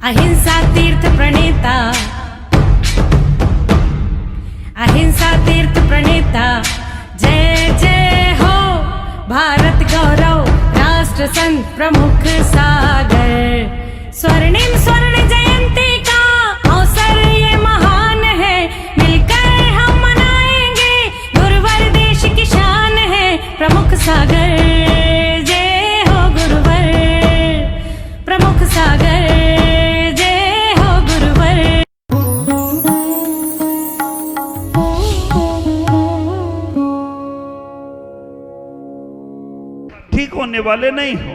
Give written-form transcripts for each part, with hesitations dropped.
अहिंसा तीर्थ प्रणेता, अहिंसा तीर्थ प्रणेता, जय जय हो भारत गौरव राष्ट्र संत प्रमुख सागर। स्वर्णिम स्वर्ण जयंती का अवसर ये महान है, मिलकर हम मनाएंगे गुरुवर देश की शान है प्रमुख सागर। जय हो गुरुवर प्रमुख सागर, जय हो गुरुवर। ठीक होने वाले नहीं हो,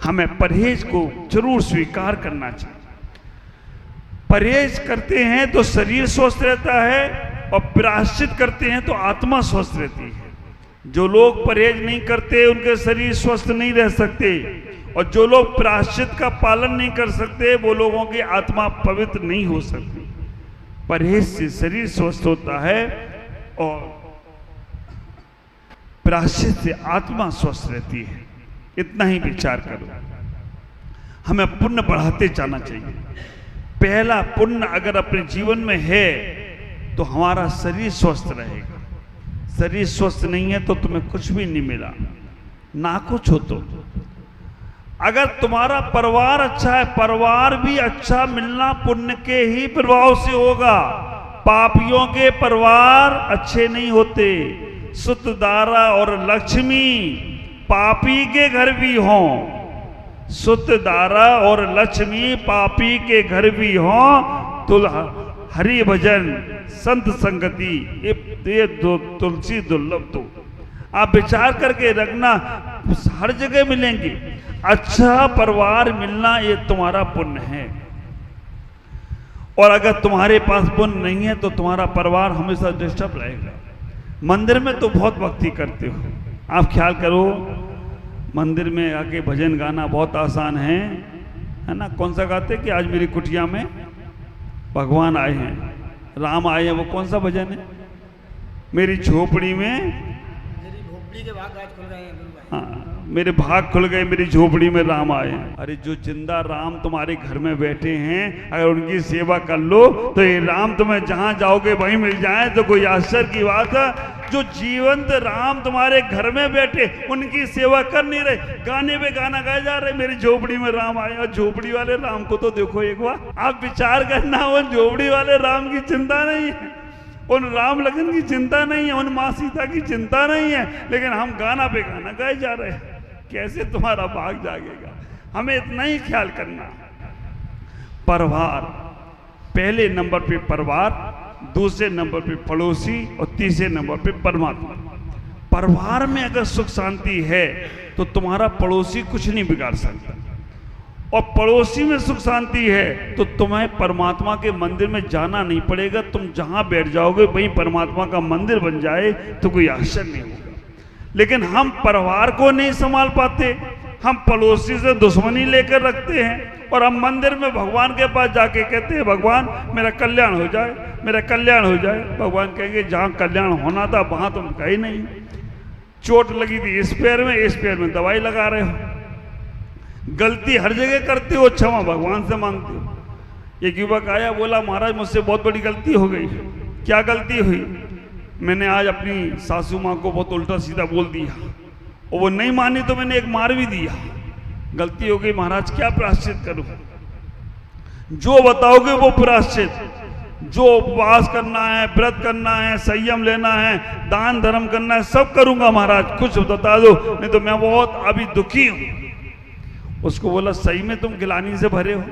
हमें परहेज को जरूर स्वीकार करना चाहिए। परहेज करते हैं तो शरीर स्वस्थ रहता है और प्रायश्चित करते हैं तो आत्मा स्वस्थ रहती है। जो लोग परहेज नहीं करते उनके शरीर स्वस्थ नहीं रह सकते, और जो लोग प्रायश्चित का पालन नहीं कर सकते वो लोगों की आत्मा पवित्र नहीं हो सकती। परहेज से शरीर स्वस्थ होता है और प्रायश्चित से आत्मा स्वस्थ रहती है। इतना ही विचार करो। हमें पुण्य बढ़ाते जाना चाहिए। पहला पुण्य अगर अपने जीवन में है तो हमारा शरीर स्वस्थ रहेगा। शरीर स्वस्थ नहीं है तो तुम्हें कुछ भी नहीं मिला, ना कुछ हो। तो अगर तुम्हारा परिवार अच्छा है, परिवार भी अच्छा मिलना पुण्य के ही प्रभाव से होगा। पापियों के परिवार अच्छे नहीं होते। सुतदारा और लक्ष्मी पापी के घर भी हों, सुतदारा और लक्ष्मी पापी के घर भी हों, हरि भजन संत संगति ये तुलसी दुर्लभ। तो आप विचार करके रखना, हर जगह मिलेंगे। अच्छा परिवार मिलना ये तुम्हारा पुण्य है। और अगर तुम्हारे पास पुण्य नहीं है तो तुम्हारा परिवार हमेशा डिस्टर्ब रहेगा। मंदिर में तो बहुत भक्ति करते हो, आप ख्याल करो। मंदिर में आके भजन गाना बहुत आसान है ना। कौन सा गाते कि आज मेरी कुटिया में भगवान आए हैं, राम आए हैं, वो कौन सा भजन है? मेरी झोपड़ी में, मेरी झोपड़ी के भाग आज खुल गए हैं। हाँ, मेरे भाग खुल गए, मेरी झोपड़ी में राम आए हैं। अरे जो जिंदा राम तुम्हारे घर में बैठे हैं, अगर उनकी सेवा कर लो तो ये राम तुम्हें जहां जाओगे वहीं मिल जाए तो कोई आश्चर्य की बात है। जो जीवंत राम तुम्हारे घर में बैठे उनकी सेवा कर नहीं रहे, गाने पे गाना गाए जा रहे, मेरी झोपड़ी में राम आए। और झोपड़ी वाले राम को तो देखो एक बार, आप विचार करना, उन झोपड़ी वाले राम की चिंता नहीं है, उन राम लखन की चिंता नहीं है, उन माँ सीता की चिंता नहीं है, लेकिन हम गाना पे गाना गाए जा रहे हैं। कैसे तुम्हारा भाग जागेगा? हमें इतना ही ख्याल करना। परिवार, पहले नंबर पे परिवार, दूसरे नंबर पे पड़ोसी और तीसरे नंबर पे परमात्मा। परिवार में अगर सुख शांति है तो तुम्हारा पड़ोसी कुछ नहीं बिगाड़ सकता, और पड़ोसी में सुख शांति है तो तुम्हें परमात्मा के मंदिर में जाना नहीं पड़ेगा। तुम जहां बैठ जाओगे वहीं परमात्मा का मंदिर बन जाए तो कोई आश्चर्य नहीं होगा। लेकिन हम परिवार को नहीं संभाल पाते, हम पड़ोसी से दुश्मनी लेकर रखते हैं, और हम मंदिर में भगवान के पास जाके कहते हैं भगवान मेरा कल्याण हो जाए, मेरा कल्याण हो जाए। भगवान कहेंगे जहां कल्याण होना था वहां तुम कहीं नहीं। चोट लगी थी इस पैर में, इस पैर में दवाई लगा रहे हो। गलती हर जगह करते हो, क्षमा भगवान से मांगते हो। एक युवक आया, बोला महाराज मुझसे बहुत बड़ी गलती हो गई। क्या गलती हुई? मैंने आज अपनी सासू माँ को बहुत उल्टा सीधा बोल दिया, और वो नहीं मानी तो मैंने एक मार भी दिया। गलती हो गई महाराज, क्या प्रायश्चित करूं? जो बताओगे वो प्रायश्चित। जो उपवास करना है, व्रत करना है, संयम लेना है, दान धर्म करना है, सब करूंगा महाराज, कुछ बता दो, नहीं तो मैं बहुत अभी दुखी हूं। उसको बोला सही में तुम गिलानी से भरे हो,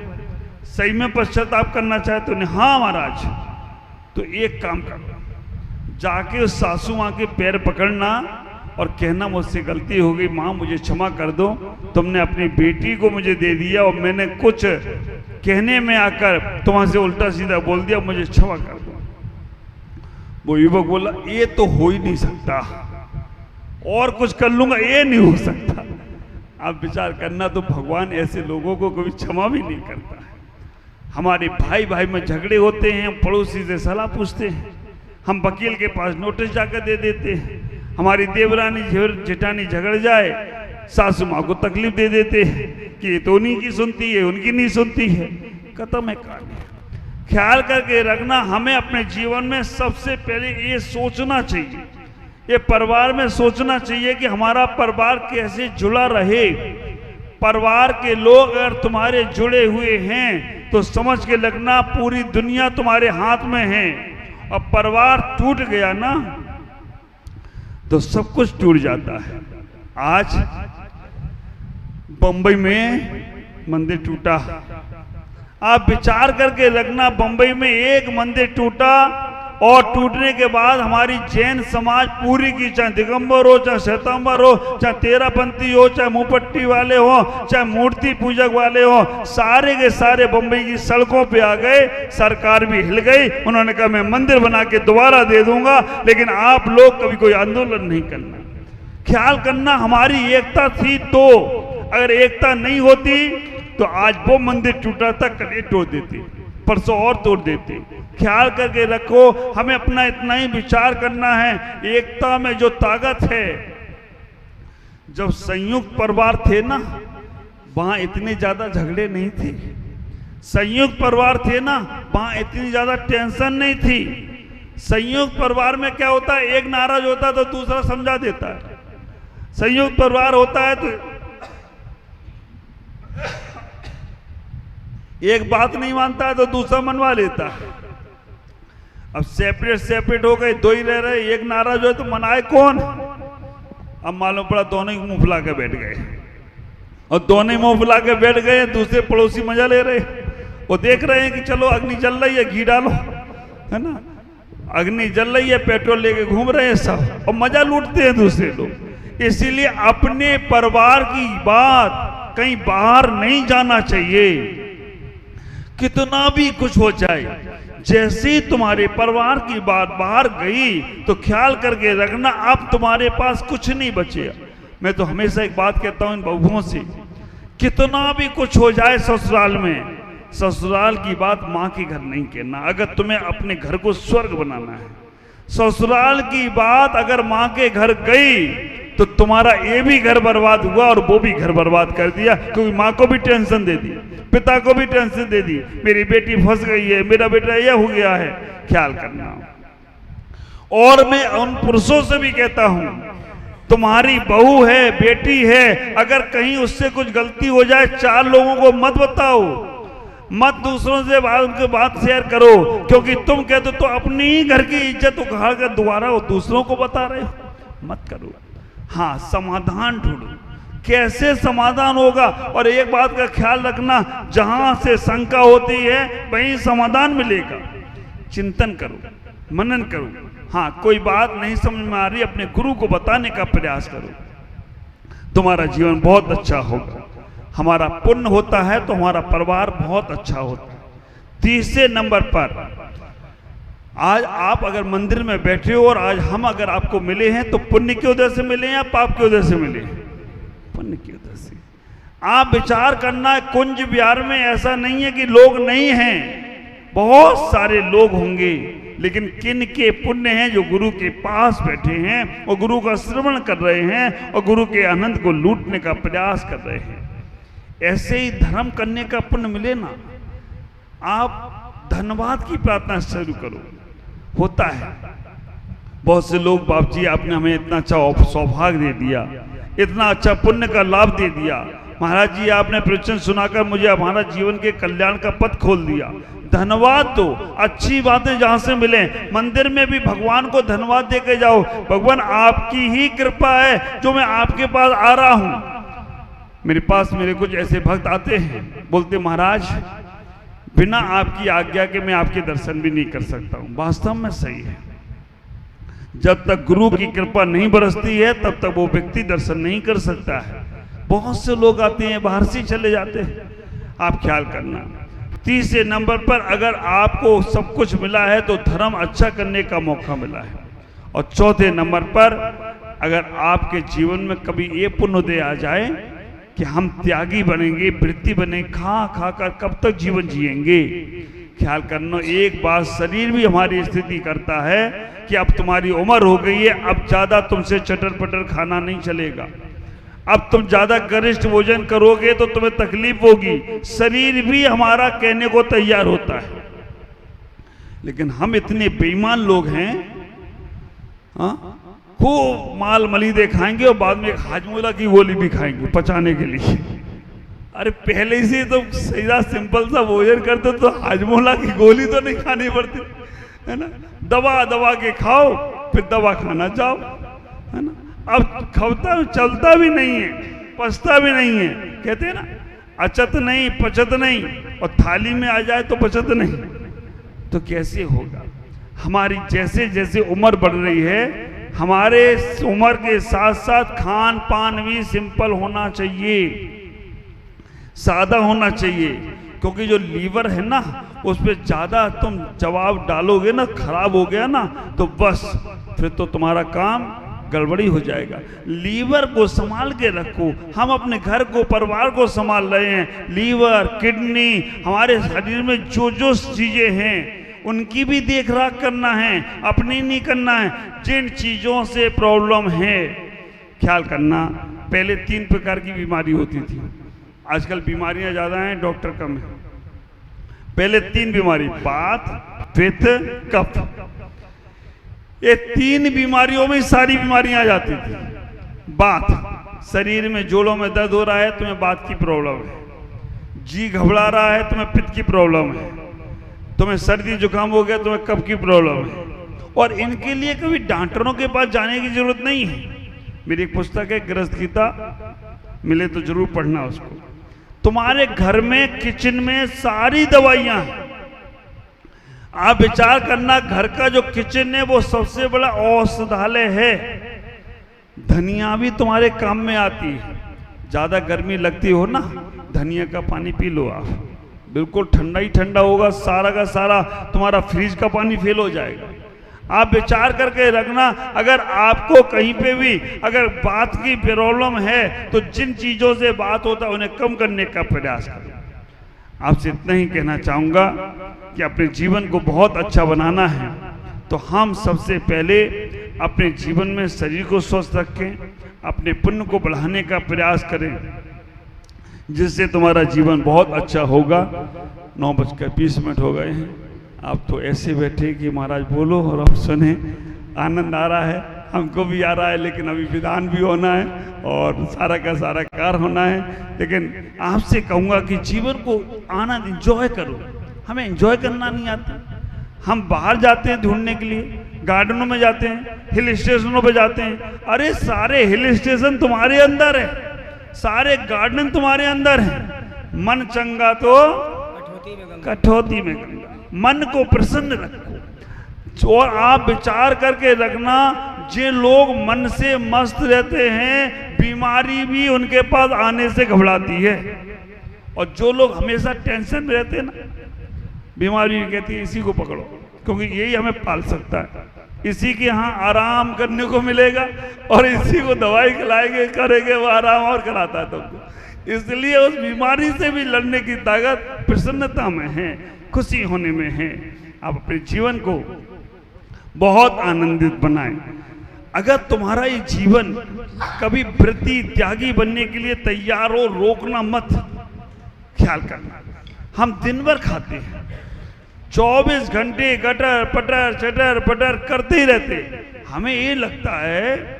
सही में पश्चाताप करना चाहते हो? हाँ महाराज। तो एक काम करना, जाके उस सासू माँ के पैर पकड़ना और कहना मुझसे गलती हो गई माँ, मुझे क्षमा कर दो, तुमने अपनी बेटी को मुझे दे दिया और मैंने कुछ कहने में आकर तुम्हारे उल्टा सीधा बोल दिया, मुझे क्षमा कर दो। वो युवक बोला ये तो हो ही नहीं सकता, और कुछ कर लूंगा, ये नहीं हो सकता। आप विचार करना, तो भगवान ऐसे लोगों को कभी क्षमा भी नहीं करता है। हमारे भाई भाई में झगड़े होते हैं, हम पड़ोसी से सलाह पूछते हैं, हम वकील के पास नोटिस जाकर दे देते हैं। हमारी देवरानी जेठानी झगड़ जाए, सासू माँ को तकलीफ दे देते हैं कि ये तो उन्हीं की सुनती है, उनकी नहीं सुनती है। खत्म है कहानी। ख्याल करके रखना, हमें अपने जीवन में सबसे पहले ये सोचना चाहिए, ये परिवार में सोचना चाहिए कि हमारा परिवार कैसे जुड़ा रहे। परिवार के लोग अगर तुम्हारे जुड़े हुए हैं तो समझ के लगना पूरी दुनिया तुम्हारे हाथ में है। और परिवार टूट गया ना तो सब कुछ टूट जाता है। आज बंबई में मंदिर टूटा, आप विचार करके रखना, बंबई में एक मंदिर टूटा और टूटने के बाद हमारी जैन समाज पूरी की, चाहे दिगंबर हो, चाहे श्वेतांबर हो, चाहे तेरापंथी हो, चाहे मुंहपट्टी वाले हो, चाहे मूर्ति पूजक वाले हो, सारे के सारे बंबई की सड़कों पे आ गए। सरकार भी हिल गई, उन्होंने कहा मैं मंदिर बना के दोबारा दे दूंगा, लेकिन आप लोग कभी कोई आंदोलन नहीं करना। ख्याल करना, हमारी एकता थी तो, अगर एकता नहीं होती तो आज वो मंदिर टूटा था, कल ये तोड़ देते, परसों और तोड़ देते। ख्याल करके रखो, हमें अपना इतना ही विचार करना है, एकता में जो ताकत है। जब संयुक्त परिवार थे ना, वहां इतने ज्यादा झगड़े नहीं थे। संयुक्त परिवार थे ना, वहां इतनी ज्यादा टेंशन नहीं थी। संयुक्त परिवार में क्या होता है, एक नाराज होता है तो दूसरा समझा देता है। संयुक्त परिवार होता है तो एक बात नहीं मानता है तो दूसरा मनवा लेता है। अब सेपरेट हो गए, दो ही रह रहे, एक नाराज हो तो मनाए कौन। अब मालूम पड़ा दोनों ही मुंह फुला के बैठ गए, और दोनों ही मुंह फुला के बैठ गए। दूसरे पड़ोसी मजा ले रहे, वो देख रहे हैं कि चलो अग्नि जल रही है, घी डालो, है ना, अग्नि जल रही है, पेट्रोल लेके घूम रहे हैं सब, और मजा लूटते हैं दूसरे लोग। इसीलिए अपने परिवार की बात कहीं बाहर नहीं जाना चाहिए, कितना भी कुछ हो जाए। जैसे ही तुम्हारे परिवार की बात बाहर गई तो ख्याल करके रखना, अब तुम्हारे पास कुछ नहीं बचेगा। मैं तो हमेशा एक बात कहता हूं इन बहुओं से, कितना भी कुछ हो जाए ससुराल में, ससुराल की बात माँ के घर नहीं कहना। अगर तुम्हें अपने घर को स्वर्ग बनाना है, ससुराल की बात अगर माँ के घर गई तो तुम्हारा ये भी घर बर्बाद हुआ और वो भी घर बर्बाद कर दिया, क्योंकि माँ को भी टेंशन दे दी, पिता को भी टेंशन दे दी, मेरी बेटी फंस गई है, मेरा बेटा यह हो गया है। ख्याल करना। और मैं उन पुरुषों से भी कहता हूं, तुम्हारी बहू है, बेटी है, अगर कहीं उससे कुछ गलती हो जाए, चार लोगों को मत बताओ, मत दूसरों से उनके बात शेयर करो, क्योंकि तुम कहते तो अपनी ही घर की इज्जत उखाड़ कर दोबारा वो दूसरों को बता रहे हो, मत करो। हाँ, समाधान ढूंढो, कैसे समाधान होगा। और एक बात का ख्याल रखना, जहां से शंका होती है वहीं समाधान मिलेगा। चिंतन करो, मनन करो। हाँ, कोई बात नहीं समझ में आ रही, अपने गुरु को बताने का प्रयास करो, तुम्हारा जीवन बहुत अच्छा होगा। हमारा पुण्य होता है तो हमारा परिवार बहुत अच्छा होता है। तीसरे नंबर पर, आज आप अगर मंदिर में बैठे हो और आज हम अगर आपको मिले हैं तो पुण्य की वजह से मिले या पाप की वजह से मिले? पुण्य की वजह से। आप विचार करना, कुंज विहार में ऐसा नहीं है कि लोग नहीं हैं, बहुत सारे लोग होंगे, लेकिन किन के पुण्य हैं जो गुरु के पास बैठे हैं और गुरु का श्रवण कर रहे हैं और गुरु के आनंद को लूटने का प्रयास कर रहे हैं। ऐसे ही धर्म करने का पुण्य मिले ना, आप धन्यवाद की प्रार्थना शुरू करो। होता है बहुत से लोग, बाप जी आपने हमें इतना अच्छा सौभाग्य दे दिया, इतना अच्छा पुण्य का लाभ दे दिया, महाराज जी आपने प्रवचन सुनाकर मुझे हमारा जीवन के कल्याण का पथ खोल दिया। धन्यवाद दो, अच्छी बातें जहां से मिले। मंदिर में भी भगवान को धन्यवाद दे के जाओ, भगवान आपकी ही कृपा है जो मैं आपके पास आ रहा हूं। मेरे पास मेरे कुछ ऐसे भक्त आते हैं, बोलते महाराज बिना आपकी आज्ञा के मैं आपके दर्शन भी नहीं कर सकता हूं। वास्तव में सही है, जब तक गुरु की कृपा नहीं बरसती है तब तक वो व्यक्ति दर्शन नहीं कर सकता है। बहुत से लोग आते हैं बाहर से चले जाते हैं, आप ख्याल करना। तीसरे नंबर पर, अगर आपको सब कुछ मिला है तो धर्म अच्छा करने का मौका मिला है। और चौथे नंबर पर, अगर आपके जीवन में कभी ये पुण्योदय आ जाए कि हम त्यागी बनेंगे, वृत्ति बने, खा खा कर कब तक जीवन जिएंगे। ख्याल करना, एक बार शरीर भी हमारी स्थिति करता है कि अब तुम्हारी उम्र हो गई है, अब ज्यादा तुमसे चटर पटर खाना नहीं चलेगा, अब तुम ज्यादा गरिष्ठ भोजन करोगे तो तुम्हें तकलीफ होगी। शरीर भी हमारा कहने को तैयार होता है, लेकिन हम इतने बेईमान लोग हैं, खूब माल मलीदे खाएंगे और बाद में एक हाजमोला की गोली भी खाएंगे पचाने के लिए। अरे पहले से तो सीधा सिंपल सा भोजन करते तो हाजमोला की गोली तो नहीं खानी पड़ती, है ना। दबा दबा के खाओ, फिर दवा खाना जाओ, है ना। अब खवता चलता भी नहीं है, पचता भी नहीं है। कहते हैं ना, अचत नहीं पचत नहीं, और थाली में आ जाए तो पचत नहीं, तो कैसे होगा। हमारी जैसे जैसे उम्र बढ़ रही है, हमारे उम्र के साथ साथ खान पान भी सिंपल होना चाहिए, सादा होना चाहिए। क्योंकि जो लीवर है ना, उस पर ज्यादा तुम जवाब डालोगे ना, खराब हो गया ना, तो बस फिर तो तुम्हारा काम गड़बड़ी हो जाएगा। लीवर को संभाल के रखो। हम अपने घर को, परिवार को संभाल रहे हैं। लीवर, किडनी, हमारे शरीर में जो जो चीजें हैं उनकी भी देख रेख करना है, अपनी नहीं करना है। जिन चीजों से प्रॉब्लम है ख्याल करना। पहले 3 प्रकार की बीमारी होती थी, आजकल बीमारियां ज्यादा हैं, डॉक्टर कम है। पहले 3 बीमारी, बात, पित्त, कफ। ये 3 बीमारियों में सारी बीमारियां आ जाती थी। बात, शरीर में जोड़ों में दर्द हो रहा है, तुम्हें बात की प्रॉब्लम है। जी घबरा रहा है, तुम्हें पित्त की प्रॉब्लम है। तुम्हें सर्दी जुकाम हो गया, तुम्हें कफ की प्रॉब्लम है। और इनके लिए कभी डॉक्टरों के पास जाने की जरूरत नहीं है। मेरी एक पुस्तक है गृहस्थ गीता, मिले तो जरूर पढ़ना उसको। तुम्हारे घर में, किचन में सारी दवाइयां हैं। आप विचार करना, घर का जो किचन है वो सबसे बड़ा औषधालय है। धनिया भी तुम्हारे काम में आती है। ज्यादा गर्मी लगती हो ना, धनिया का पानी पी लो आप, बिल्कुल ठंडा ही ठंडा होगा। सारा का सारा तुम्हारा फ्रिज का पानी फेल हो जाएगा। आप विचार करके रखना, अगर आपको कहीं पे भी अगर बात की प्रॉब्लम है तो जिन चीजों से बात होता है उन्हें कम करने का प्रयास करें। आपसे इतना ही कहना चाहूंगा कि अपने जीवन को बहुत अच्छा बनाना है तो हम सबसे पहले अपने जीवन में शरीर को स्वस्थ रखें, अपने पुण्य को बढ़ाने का प्रयास करें, जिससे तुम्हारा जीवन बहुत अच्छा होगा। 9:20 हो गए हैं, आप तो ऐसे बैठे कि महाराज बोलो और हम सुने। आनंद आ रहा है, हमको भी आ रहा है, लेकिन अभी विधान भी होना है और सारा का सारा कार्य होना है। लेकिन आपसे कहूँगा कि जीवन को आनंद एंजॉय करो। हमें एंजॉय करना नहीं आता। हम बाहर जाते हैं ढूंढने के लिए, गार्डनों में जाते हैं, हिल स्टेशनों पे जाते हैं। अरे सारे हिल स्टेशन तुम्हारे अंदर है, सारे गार्डन तुम्हारे अंदर है। मन चंगा तो कठौती में गंगा। मन को प्रसन्न रखो। और आप विचार करके रखना, जो लोग मन से मस्त रहते हैं, बीमारी भी उनके पास आने से घबराती है। और जो लोग हमेशा टेंशन में रहते हैं ना, बीमारी कहती है इसी को पकड़ो, क्योंकि यही हमें पाल सकता है। इसी के यहाँ आराम करने को मिलेगा और इसी को दवाई खिलाएंगे, करेंगे, वो आराम और कराता है तुमको। इसलिए उस बीमारी से भी लड़ने की ताकत प्रसन्नता में है, खुशी होने में है। आप अपने जीवन को बहुत आनंदित बनाएं। अगर तुम्हारा ये जीवन कभी व्रती त्यागी बनने के लिए तैयार हो, रोकना मत। ख्याल करना, हम दिन भर खाते हैं, 24 घंटे गटर पटर चटर पटर करते ही रहते। हमें ये लगता है,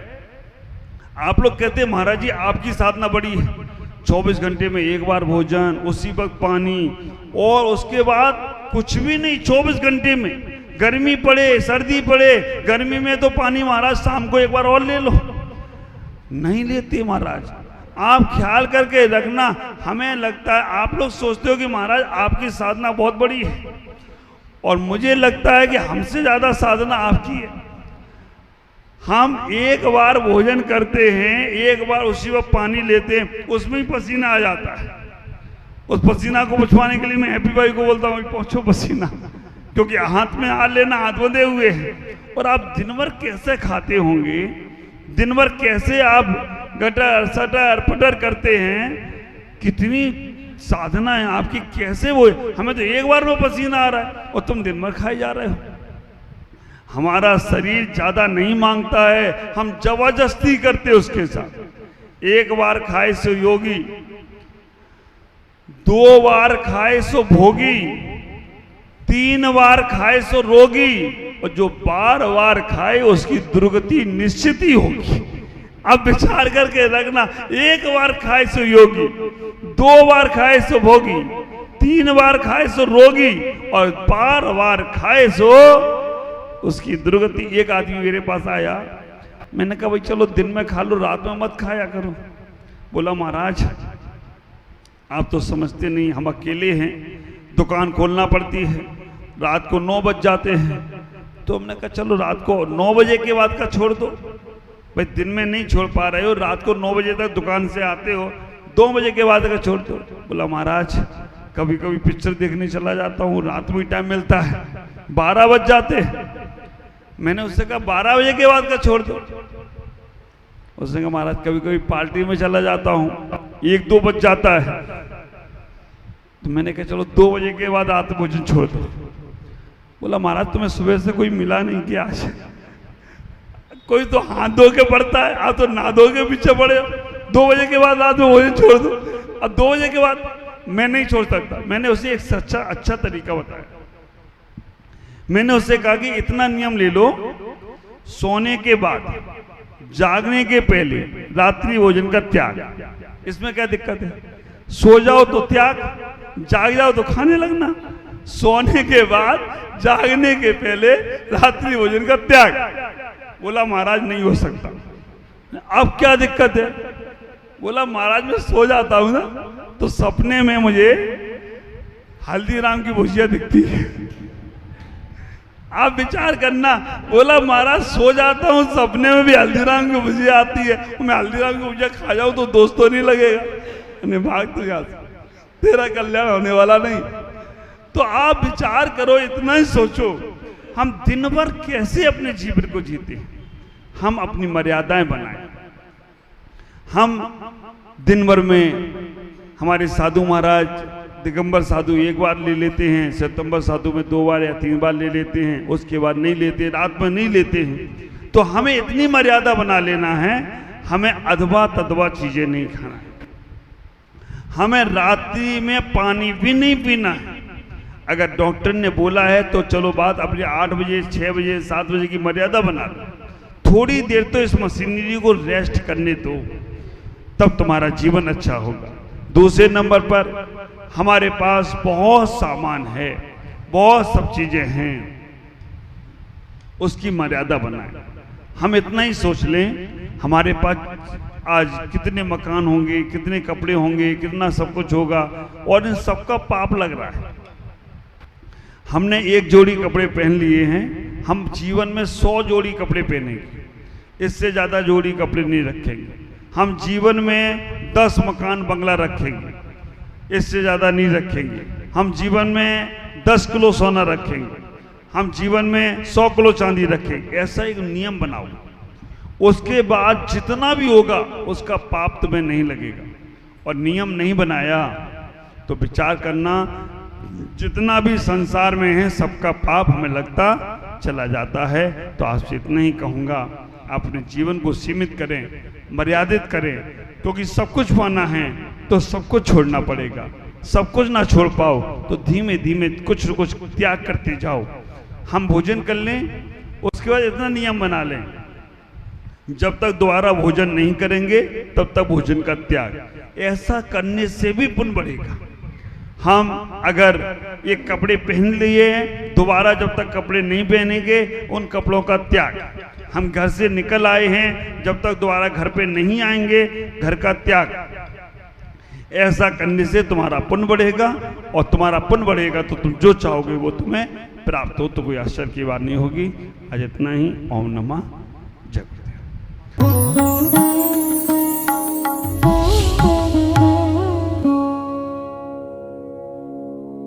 आप लोग कहते हैं महाराज जी आपकी साधना बड़ी है, 24 घंटे में एक बार भोजन, उसी वक्त पानी, और उसके बाद कुछ भी नहीं। 24 घंटे में गर्मी पड़े सर्दी पड़े, गर्मी में तो पानी महाराज शाम को एक बार और ले लो। नहीं लेते महाराज। आप ख्याल करके रखना। हमें लगता है, आप लोग सोचते हो कि महाराज आपकी साधना बहुत बड़ी है, और मुझे लगता है कि हमसे ज्यादा साधना आपकी है। हम एक बार भोजन करते हैं, एक बार उसी वक्त पानी लेते हैं, उसमें ही पसीना आ जाता है। उस पसीना को बचवाने के लिए मैं हैप्पी भाई को बोलता हूँ पहुंचो पसीना, क्योंकि हाथ में हाथ लेना, हाथ बंधे हुए हैं। और आप दिन भर कैसे खाते होंगे, दिन भर कैसे आप गटर सटर पटर करते हैं, कितनी साधना है आपकी, कैसे वो। हमें तो एक बार में पसीना आ रहा है और तुम दिन भर खाए जा रहे हो। हमारा शरीर ज्यादा नहीं मांगता है, हम जबरदस्ती करते उसके साथ। एक बार खाए सो योगी, 2 बार खाए सो भोगी, 3 बार खाए सो रोगी, और जो बार बार खाए उसकी दुर्गति निश्चित ही होगी। अब विचार करके रखना, 1 बार खाए सो योगी, 2 बार खाए सो भोगी, 3 बार खाए सो रोगी, और बार बार खाए सो उसकी दुर्गति। एक आदमी मेरे पास आया, मैंने कहा भाई चलो दिन में खा लो, रात में मत खाया करो। बोला महाराज आप तो समझते नहीं, हम अकेले हैं, दुकान खोलना पड़ती है, रात को 9 बज जाते हैं। तो हमने कहा चलो रात को 9 बजे के बाद का छोड़ दो, भाई दिन में नहीं छोड़ पा रहे हो, रात को 9 बजे तक दुकान से आते हो, 2 बजे के बाद का छोड़ दो। बोला महाराज कभी कभी पिक्चर देखने चला जाता हूँ, रात में टाइम मिलता है, 12 बज जाते हैं। मैंने उससे कहा 12 बजे के बाद का छोड़ दो। उसने कहा महाराज कभी कभी पार्टी में चला जाता हूँ, 1-2 बज जाता है। तो मैंने कहा चलो 2 बजे के बाद रात भोजन छोड़ दो। बोला महाराज तुम्हें सुबह से कोई मिला नहीं क्या आज? कोई तो हाथ धो के पड़ता है, आप तो ना धो के पीछे पड़े हो। 2 बजे के बाद रात में भोजन छोड़ दो। अब 2 बजे के बाद मैं नहीं छोड़ सकता। मैंने उसे एक अच्छा तरीका बताया। मैंने उससे कहा कि इतना नियम ले लो, सोने के बाद, जागने के पहले रात्रि भोजन का त्याग। इसमें क्या दिक्कत है? सो जाओ तो त्याग, जाग जाओ तो खाने लगना। सोने के बाद, जागने के पहले रात्रि भोजन का त्याग। बोला महाराज नहीं हो सकता। अब क्या दिक्कत है? बोला महाराज मैं सो जाता हूं ना तो सपने में मुझे हल्दीराम की भुजिया दिखती है। आप विचार करना। बोला महाराज सो जाता हूं, सपने में भी हल्दीराम की भुजिया आती है, मैं हल्दीराम की भुजिया खा जाऊं तो दोस्तों नहीं लगेगा, भाग तो यहाँ से, तेरा कल्याण होने वाला नहीं। तो आप विचार करो, इतना ही सोचो, हम दिन भर कैसे अपने जीवन को जीते, हम अपनी मर्यादाएं बनाएं। हम दिन भर में, हमारे साधु महाराज दिगंबर साधु 1 बार ले लेते हैं, सितंबर साधु में 2 बार या 3 बार ले लेते हैं, उसके बाद नहीं लेते, रात में नहीं लेते हैं। तो हमें इतनी मर्यादा बना लेना है, हमें अधवा तदवा चीजें नहीं खाना है, हमें रात्रि में पानी भी नहीं पीना है। अगर डॉक्टर ने बोला है तो चलो बात अपने 8 बजे 6 बजे 7 बजे की मर्यादा बना लो, थोड़ी देर तो इस मशीनरी को रेस्ट करने दो, तब तुम्हारा जीवन अच्छा होगा। दूसरे नंबर पर हमारे पास बहुत सामान है, बहुत सब चीजें हैं, उसकी मर्यादा बनाएं। हम इतना ही सोच लें, हमारे पास आज कितने मकान होंगे, कितने कपड़े होंगे, कितना सब कुछ होगा, और इन सबका पाप लग रहा है। हमने 1 जोड़ी कपड़े पहन लिए हैं, हम जीवन में 100 जोड़ी कपड़े पहनेंगे, इससे ज्यादा जोड़ी कपड़े नहीं रखेंगे। हम जीवन में 10 मकान बंगला रखेंगे, इससे ज्यादा नहीं रखेंगे। हम जीवन में 10 किलो सोना रखेंगे, हम जीवन में 100 किलो चांदी रखेंगे। ऐसा एक नियम बनाओ, उसके बाद जितना भी होगा उसका पाप तुम्हें नहीं लगेगा। और नियम नहीं बनाया तो विचार करना, जितना भी संसार में है सबका पाप हमें लगता चला जाता है। तो आपसे इतना ही कहूँगा, अपने जीवन को सीमित करें, मर्यादित करें, क्योंकि सब कुछ पाना है तो सब कुछ छोड़ना पड़ेगा। सब कुछ ना छोड़ पाओ तो धीमे धीमे कुछ न कुछ त्याग करते जाओ। हम भोजन कर लें, उसके बाद इतना नियम बना लें, जब तक दोबारा भोजन नहीं करेंगे तब तक भोजन का त्याग। ऐसा करने से भी पुण्य बढ़ेगा। हम अगर ये कपड़े पहन लिए हैं, दोबारा जब तक कपड़े नहीं पहनेंगे उन कपड़ों का त्याग। हम घर से निकल आए हैं, जब तक दोबारा घर पे नहीं आएंगे घर का त्याग। ऐसा करने से तुम्हारा पुण्य बढ़ेगा, और तुम्हारा पुण्य बढ़ेगा तो तुम जो चाहोगे वो तुम्हें प्राप्त हो। तो कोई आश्चर्य की बात नहीं होगी। आज इतना ही। ओम नमः